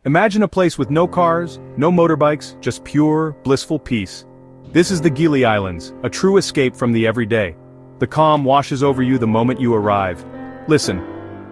Imagine a place with no cars, no motorbikes, just pure, blissful peace. This is the Gili Islands, a true escape from the everyday. The calm washes over you the moment you arrive. Listen.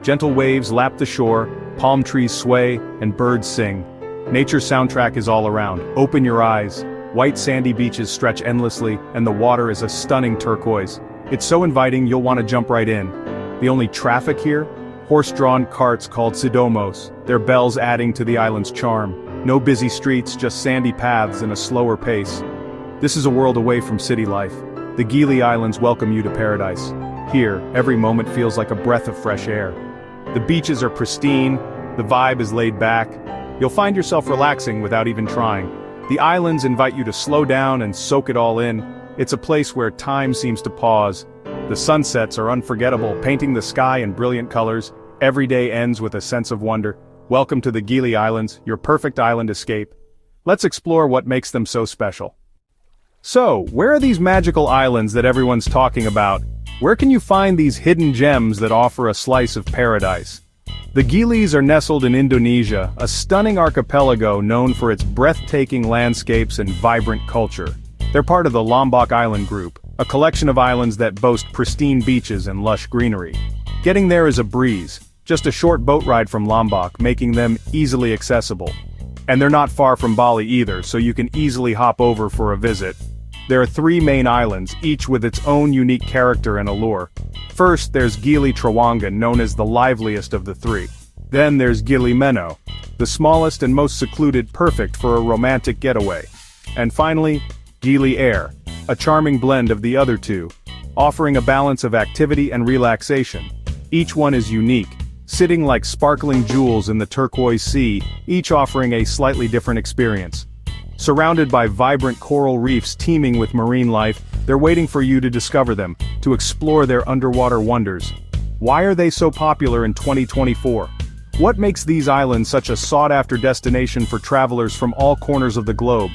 Gentle waves lap the shore, palm trees sway, and birds sing. Nature's soundtrack is all around. Open your eyes. White sandy beaches stretch endlessly, and the water is a stunning turquoise. It's so inviting you'll want to jump right in. The only traffic here? Horse-drawn carts called sidomos, their bells adding to the island's charm. No busy streets, just sandy paths and a slower pace. This is a world away from city life. The Gili Islands welcome you to paradise. Here, every moment feels like a breath of fresh air. The beaches are pristine, the vibe is laid back. You'll find yourself relaxing without even trying. The islands invite you to slow down and soak it all in. It's a place where time seems to pause. The sunsets are unforgettable, painting the sky in brilliant colors. Every day ends with a sense of wonder. Welcome to the Gili Islands, your perfect island escape. Let's explore what makes them so special. So, where are these magical islands that everyone's talking about? Where can you find these hidden gems that offer a slice of paradise? The Gilis are nestled in Indonesia, a stunning archipelago known for its breathtaking landscapes and vibrant culture. They're part of the Lombok Island group, a collection of islands that boast pristine beaches and lush greenery. Getting there is a breeze, just a short boat ride from Lombok, making them easily accessible. And they're not far from Bali either, so you can easily hop over for a visit. There are 3 main islands, each with its own unique character and allure. First, there's Gili Trawangan, known as the liveliest of the 3. Then there's Gili Meno, the smallest and most secluded, perfect for a romantic getaway. And finally, Gili Air, a charming blend of the other 2, offering a balance of activity and relaxation. Each one is unique, sitting like sparkling jewels in the turquoise sea, each offering a slightly different experience. Surrounded by vibrant coral reefs teeming with marine life, they're waiting for you to discover them, to explore their underwater wonders. Why are they so popular in 2024? What makes these islands such a sought-after destination for travelers from all corners of the globe?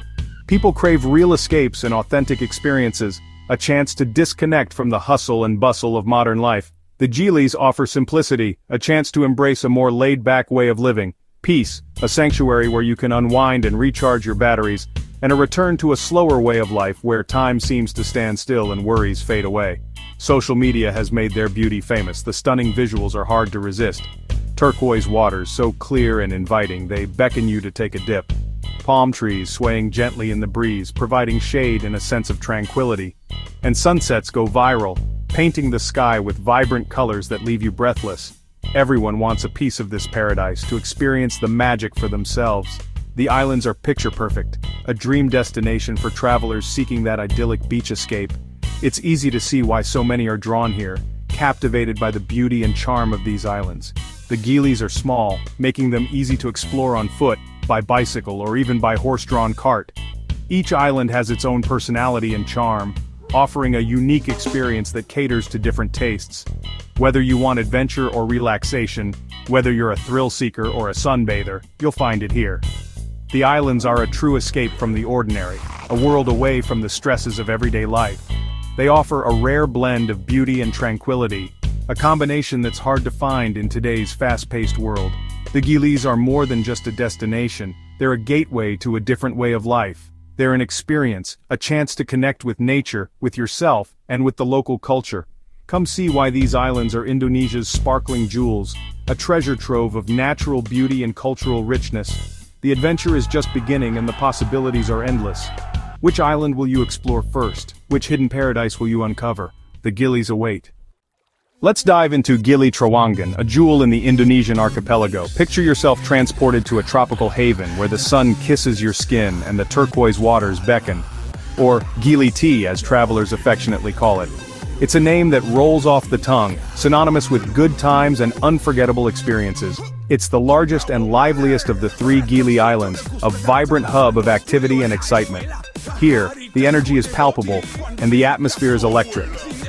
People crave real escapes and authentic experiences, a chance to disconnect from the hustle and bustle of modern life. The Gilis offer simplicity, a chance to embrace a more laid-back way of living. Peace, a sanctuary where you can unwind and recharge your batteries, and a return to a slower way of life where time seems to stand still and worries fade away. Social media has made their beauty famous. The stunning visuals are hard to resist. Turquoise waters so clear and inviting they beckon you to take a dip. Palm trees swaying gently in the breeze, providing shade and a sense of tranquility. And sunsets go viral, painting the sky with vibrant colors that leave you breathless. Everyone wants a piece of this paradise to experience the magic for themselves. The islands are picture-perfect, a dream destination for travelers seeking that idyllic beach escape. It's easy to see why so many are drawn here, captivated by the beauty and charm of these islands. The Gilis are small, making them easy to explore on foot, by bicycle or even by horse-drawn cart. Each island has its own personality and charm, offering a unique experience that caters to different tastes. Whether you want adventure or relaxation, whether you're a thrill seeker or a sunbather, you'll find it here. The islands are a true escape from the ordinary, a world away from the stresses of everyday life. They offer a rare blend of beauty and tranquility, a combination that's hard to find in today's fast-paced world. The Gilis are more than just a destination, they're a gateway to a different way of life. They're an experience, a chance to connect with nature, with yourself, and with the local culture. Come see why these islands are Indonesia's sparkling jewels, a treasure trove of natural beauty and cultural richness. The adventure is just beginning and the possibilities are endless. Which island will you explore first? Which hidden paradise will you uncover? The Gilis await. Let's dive into Gili Trawangan, a jewel in the Indonesian archipelago. Picture yourself transported to a tropical haven where the sun kisses your skin and the turquoise waters beckon. Or Gili tea, as travelers affectionately call it. It's a name that rolls off the tongue, synonymous with good times and unforgettable experiences. It's the largest and liveliest of the 3 Gili Islands, a vibrant hub of activity and excitement. Here, the energy is palpable, and the atmosphere is electric.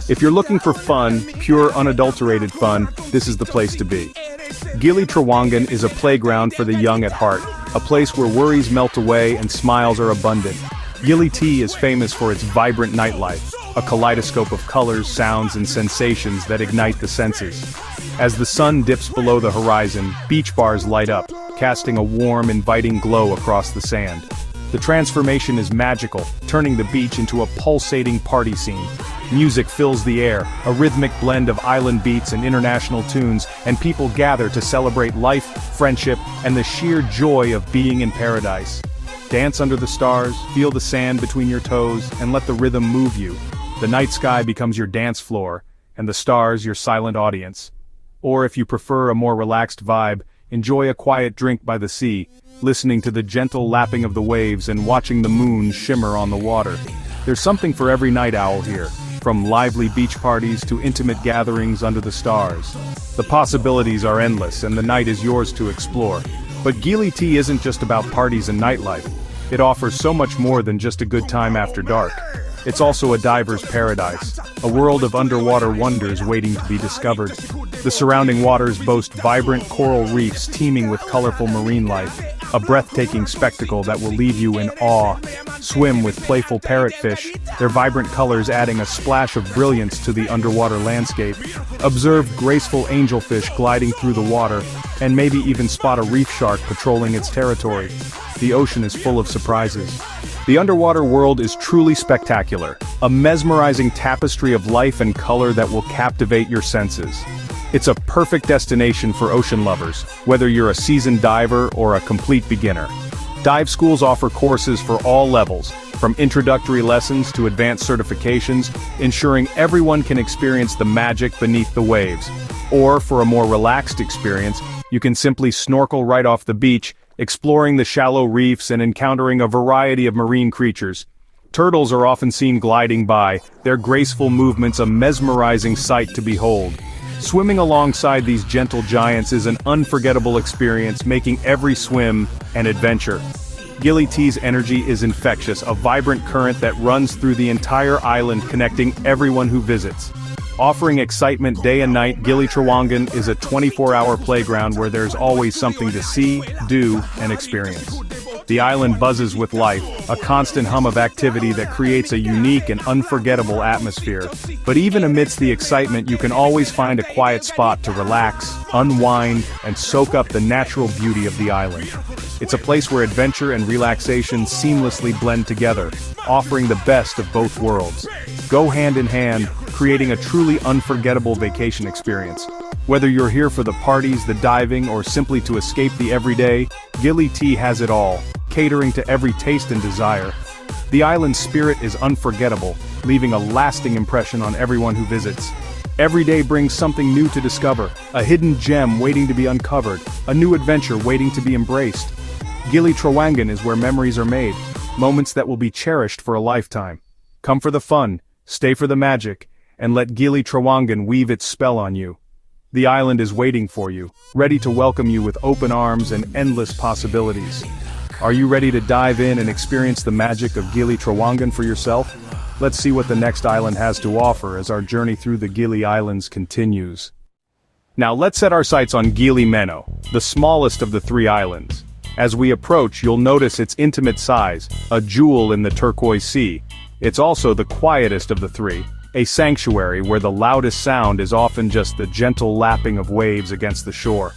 If you're looking for fun, pure unadulterated fun, this is the place to be. Gili Trawangan is a playground for the young at heart, a place where worries melt away and smiles are abundant. Gili tea is famous for its vibrant nightlife, a kaleidoscope of colors, sounds, and sensations that ignite the senses. As the sun dips below the horizon, beach bars light up, casting a warm, inviting glow across the sand. The transformation is magical, turning the beach into a pulsating party scene. Music fills the air, a rhythmic blend of island beats and international tunes, and people gather to celebrate life, friendship, and the sheer joy of being in paradise. Dance under the stars, feel the sand between your toes, and let the rhythm move you. The night sky becomes your dance floor, and the stars your silent audience. Or if you prefer a more relaxed vibe, enjoy a quiet drink by the sea, listening to the gentle lapping of the waves and watching the moon shimmer on the water. There's something for every night owl here, from lively beach parties to intimate gatherings under the stars. The possibilities are endless and the night is yours to explore. But Gili Tea isn't just about parties and nightlife. It offers so much more than just a good time after dark. It's also a diver's paradise, a world of underwater wonders waiting to be discovered. The surrounding waters boast vibrant coral reefs teeming with colorful marine life, a breathtaking spectacle that will leave you in awe. Swim with playful parrotfish, their vibrant colors adding a splash of brilliance to the underwater landscape. Observe graceful angelfish gliding through the water, and maybe even spot a reef shark patrolling its territory. The ocean is full of surprises. The underwater world is truly spectacular, a mesmerizing tapestry of life and color that will captivate your senses. It's a perfect destination for ocean lovers, whether you're a seasoned diver or a complete beginner. Dive schools offer courses for all levels, from introductory lessons to advanced certifications, ensuring everyone can experience the magic beneath the waves. Or for a more relaxed experience, you can simply snorkel right off the beach, exploring the shallow reefs and encountering a variety of marine creatures. Turtles are often seen gliding by, their graceful movements a mesmerizing sight to behold. Swimming alongside these gentle giants is an unforgettable experience, making every swim an adventure. Gili Tea's energy is infectious, a vibrant current that runs through the entire island, connecting everyone who visits. Offering excitement day and night, Gili Trawangan is a 24-hour playground where there's always something to see, do, and experience. The island buzzes with life, a constant hum of activity that creates a unique and unforgettable atmosphere. But even amidst the excitement, you can always find a quiet spot to relax, unwind, and soak up the natural beauty of the island. It's a place where adventure and relaxation seamlessly blend together, offering the best of both worlds. Go hand in hand, creating a truly unforgettable vacation experience. Whether you're here for the parties, the diving, or simply to escape the everyday, Gili Tea has it all, catering to every taste and desire. The island's spirit is unforgettable, leaving a lasting impression on everyone who visits. Every day brings something new to discover, a hidden gem waiting to be uncovered, a new adventure waiting to be embraced. Gili Trawangan is where memories are made, moments that will be cherished for a lifetime. Come for the fun, stay for the magic, and let Gili Trawangan weave its spell on you. The island is waiting for you, ready to welcome you with open arms and endless possibilities. Are you ready to dive in and experience the magic of Gili Trawangan for yourself? Let's see what the next island has to offer as our journey through the Gili Islands continues. Now let's set our sights on Gili Meno, the smallest of the three islands. As we approach, you'll notice its intimate size, a jewel in the turquoise sea. It's also the quietest of the three, a sanctuary where the loudest sound is often just the gentle lapping of waves against the shore.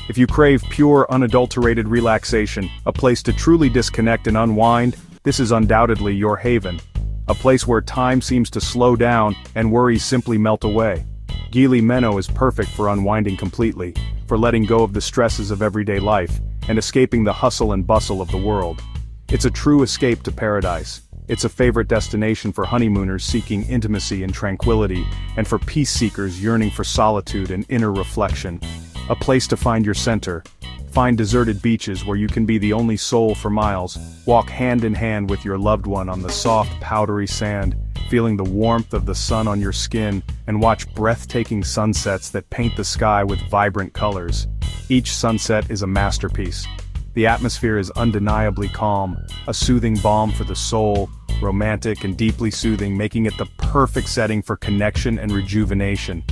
If you crave pure, unadulterated relaxation, a place to truly disconnect and unwind, this is undoubtedly your haven. A place where time seems to slow down and worries simply melt away. Gili Meno is perfect for unwinding completely, for letting go of the stresses of everyday life, and escaping the hustle and bustle of the world. It's a true escape to paradise. It's a favorite destination for honeymooners seeking intimacy and tranquility, and for peace seekers yearning for solitude and inner reflection. A place to find your center. Find deserted beaches where you can be the only soul for miles. Walk hand in hand with your loved one on the soft, powdery sand, feeling the warmth of the sun on your skin, and watch breathtaking sunsets that paint the sky with vibrant colors. Each sunset is a masterpiece. The atmosphere is undeniably calm, a soothing balm for the soul, romantic and deeply soothing, making it the perfect setting for connection and rejuvenation.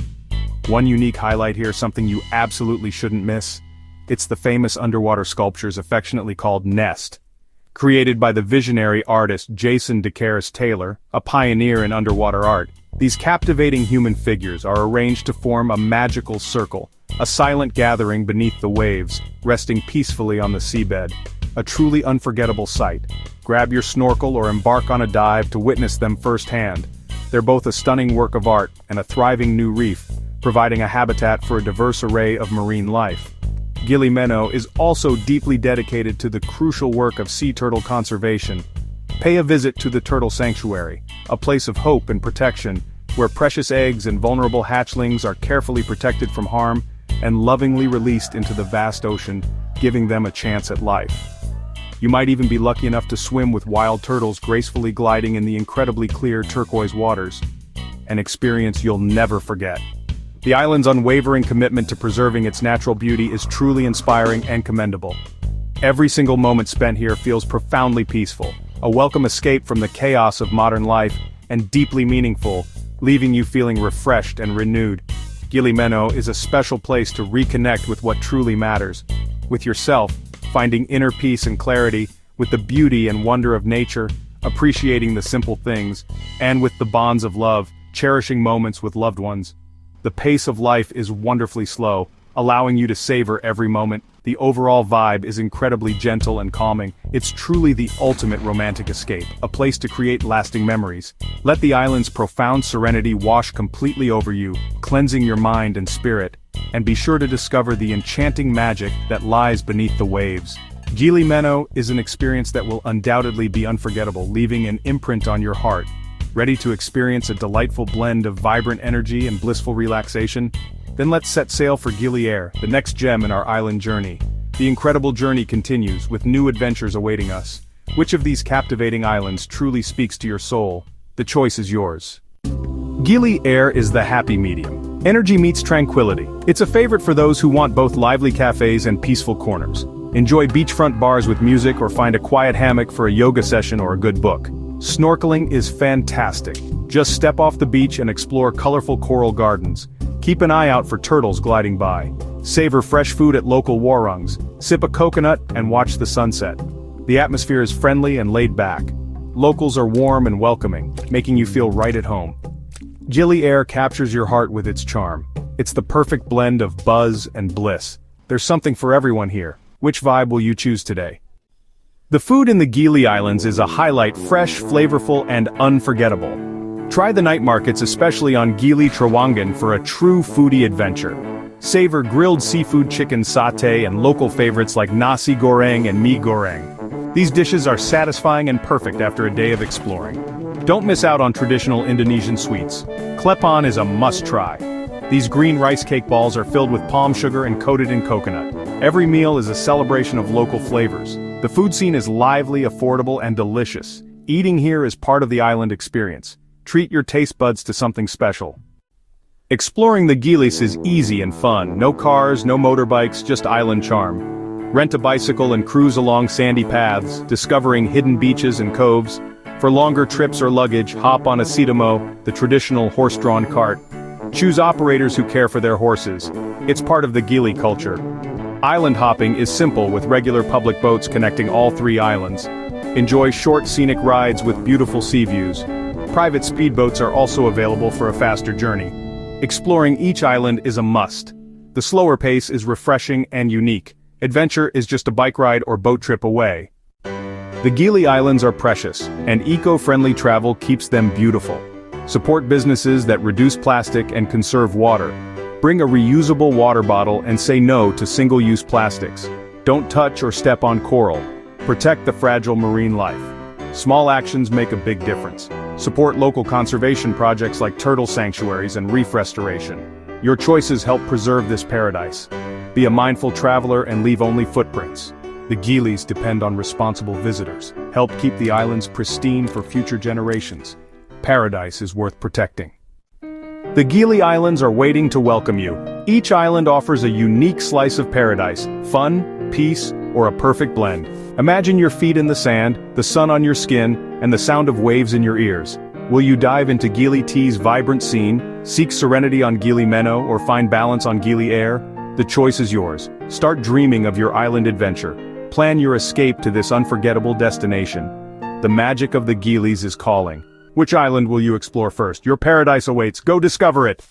One unique highlight here, something you absolutely shouldn't miss. It's the famous underwater sculptures affectionately called Nest. Created by the visionary artist Jason DeCaris Taylor, a pioneer in underwater art, these captivating human figures are arranged to form a magical circle, a silent gathering beneath the waves, resting peacefully on the seabed. A truly unforgettable sight. Grab your snorkel or embark on a dive to witness them firsthand. They're both a stunning work of art and a thriving new reef, providing a habitat for a diverse array of marine life. Gili Meno is also deeply dedicated to the crucial work of sea turtle conservation. Pay a visit to the Turtle Sanctuary, a place of hope and protection, where precious eggs and vulnerable hatchlings are carefully protected from harm and lovingly released into the vast ocean, giving them a chance at life. You might even be lucky enough to swim with wild turtles gracefully gliding in the incredibly clear turquoise waters. An experience you'll never forget. The island's unwavering commitment to preserving its natural beauty is truly inspiring and commendable. Every single moment spent here feels profoundly peaceful, a welcome escape from the chaos of modern life, and deeply meaningful, leaving you feeling refreshed and renewed. Gili Meno is a special place to reconnect with what truly matters. With yourself, finding inner peace and clarity, with the beauty and wonder of nature, appreciating the simple things, and with the bonds of love, cherishing moments with loved ones. The pace of life is wonderfully slow, allowing you to savor every moment. The overall vibe is incredibly gentle and calming. It's truly the ultimate romantic escape, a place to create lasting memories. Let the island's profound serenity wash completely over you, cleansing your mind and spirit. And be sure to discover the enchanting magic that lies beneath the waves. Gili Meno is an experience that will undoubtedly be unforgettable, leaving an imprint on your heart. Ready to experience a delightful blend of vibrant energy and blissful relaxation? Then let's set sail for Gili Air, the next gem in our island journey. The incredible journey continues, with new adventures awaiting us. Which of these captivating islands truly speaks to your soul? The choice is yours. Gili Air is the happy medium. Energy meets tranquility. It's a favorite for those who want both lively cafes and peaceful corners. Enjoy beachfront bars with music or find a quiet hammock for a yoga session or a good book. Snorkeling is fantastic. Just step off the beach and explore colorful coral gardens. Keep an eye out for turtles gliding by. Savor fresh food at local warungs. Sip a coconut and watch the sunset. The atmosphere is friendly and laid back. Locals are warm and welcoming, making you feel right at home. Gili Air captures your heart with its charm. It's the perfect blend of buzz and bliss. There's something for everyone here. Which vibe will you choose today? The food in the Gili Islands is a highlight, fresh, flavorful, and unforgettable. Try the night markets, especially on Gili Trawangan, for a true foodie adventure. Savor grilled seafood chicken satay and local favorites like nasi goreng and mie goreng. These dishes are satisfying and perfect after a day of exploring. Don't miss out on traditional Indonesian sweets. Klepon is a must-try. These green rice cake balls are filled with palm sugar and coated in coconut. Every meal is a celebration of local flavors. The food scene is lively, affordable, and delicious. Eating here is part of the island experience. Treat your taste buds to something special. Exploring the Gilis is easy and fun. No cars, no motorbikes, just island charm. Rent a bicycle and cruise along sandy paths, discovering hidden beaches and coves. For longer trips or luggage, hop on a sidamo, the traditional horse-drawn cart. Choose operators who care for their horses. It's part of the Gili culture. Island hopping is simple, with regular public boats connecting all three islands. Enjoy short scenic rides with beautiful sea views. Private speedboats are also available for a faster journey. Exploring each island is a must. The slower pace is refreshing and unique. Adventure is just a bike ride or boat trip away. The Gili Islands are precious, and eco-friendly travel keeps them beautiful. Support businesses that reduce plastic and conserve water. Bring a reusable water bottle and say no to single-use plastics. Don't touch or step on coral. Protect the fragile marine life. Small actions make a big difference. Support local conservation projects like turtle sanctuaries and reef restoration. Your choices help preserve this paradise. Be a mindful traveler and leave only footprints. The Gilis depend on responsible visitors. Help keep the islands pristine for future generations. Paradise is worth protecting. The Gili Islands are waiting to welcome you. Each island offers a unique slice of paradise, fun, peace, or a perfect blend. Imagine your feet in the sand, the sun on your skin, and the sound of waves in your ears. Will you dive into Gili T's vibrant scene, seek serenity on Gili Meno, or find balance on Gili Air? The choice is yours. Start dreaming of your island adventure. Plan your escape to this unforgettable destination. The magic of the Gilis is calling. Which island will you explore first? Your paradise awaits. Go discover it!